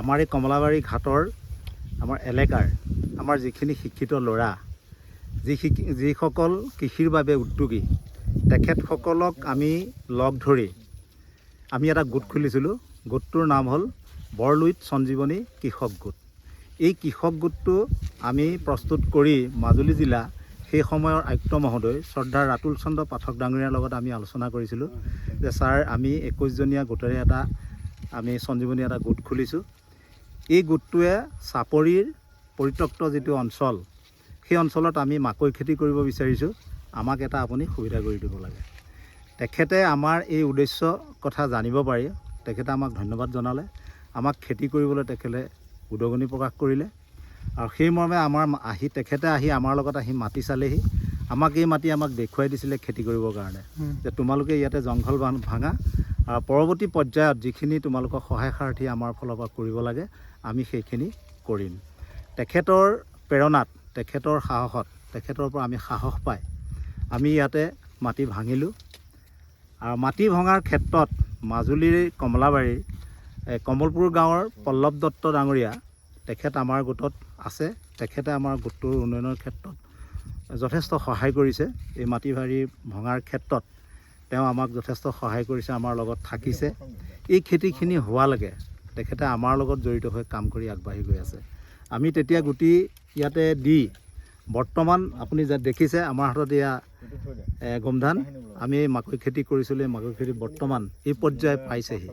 আমাৰ এই কমলাবাৰী ঘাটৰ আমাৰ এলেকাৰ আমাৰ যিখিনি শিক্ষিত ল'ৰা যিসকল কৃষিৰ বাবে উদ্যোগী তেখেতসকলক আমি লগ ধৰি আমি এটা গোট খুলিছিলোঁ। গোটটোৰ নাম হ'ল বৰলুইত সঞ্জীৱনী কৃষক গোট। এই কৃষক গোটটো আমি প্ৰস্তুত কৰি মাজুলী জিলা সেই সময়ৰ আয়ুক্ত মহোদয় শ্ৰদ্ধাৰ ৰাতুল চন্দ্ৰ পাঠক ডাঙৰীয়াৰ লগত আমি আলোচনা কৰিছিলোঁ যে ছাৰ আমি 21জনীয়া গোটেৰে আমি সঞ্জীৱনী এটা গোট খুলিছোঁ। এই গোটটোৱে চাপৰিৰ পৰিত্যক্ত যিটো অঞ্চল সেই অঞ্চলত আমি মাকৈ খেতি কৰিব বিচাৰিছোঁ, আমাক এটা আপুনি সুবিধা কৰি দিব লাগে। তেখেতে আমাৰ এই উদ্দেশ্য কথা জানিব পাৰি তেখেতে আমাক ধন্যবাদ জনালে, আমাক খেতি কৰিবলৈ তেখেতে উদগনি প্ৰকাশ কৰিলে আৰু সেই মৰ্মে তেখেতে আহি আমাৰ লগত আহি মাটি চালেহি। এই মাটি আমাক দেখুৱাই দিছিলে খেতি কৰিবৰ কাৰণে যে তোমালোকে ইয়াতে জংঘল ভাঙা আৰু পৰৱৰ্তী পৰ্যায়ত যিখিনি তোমালোকৰ সহায় সাৰথি আমাৰ ফালৰ পৰা কৰিব লাগে আমি সেইখিনি কৰিম। তেখেতৰ প্ৰেৰণাত তেখেতৰ সাহসত তেখেতৰ পৰা আমি সাহস পাই আমি ইয়াতে মাটি ভাঙিলোঁ। আৰু মাটি ভঙাৰ ক্ষেত্ৰত মাজুলীৰ কমলাবাৰীৰ কমলপুৰ গাঁৱৰ পল্লৱ দত্ত ডাঙৰীয়া তেখেত আমাৰ গোটত আছে। তেখেতে আমাৰ গোটটোৰ উন্নয়নৰ ক্ষেত্ৰত যথেষ্ট সহায় কৰিছে। এই মাটি ভাৰী ভঙাৰ ক্ষেত্ৰত তেওঁ আমাক যথেষ্ট সহায় কৰিছে, আমাৰ লগত থাকিছে। এই খেতিখিনি হোৱালৈকে তেখেতে আমাৰ লগত জড়িত হৈ কাম কৰি আগবাঢ়ি গৈ আছে। আমি তেতিয়া গুটি ইয়াতে দি বৰ্তমান আপুনি দেখিছে আমাৰ হাতত এয়া গোমধান। আমি মাকৈ খেতি কৰিছিলোঁ, এই মাকৈ খেতি বৰ্তমান এই পৰ্যায় পাইছেহি।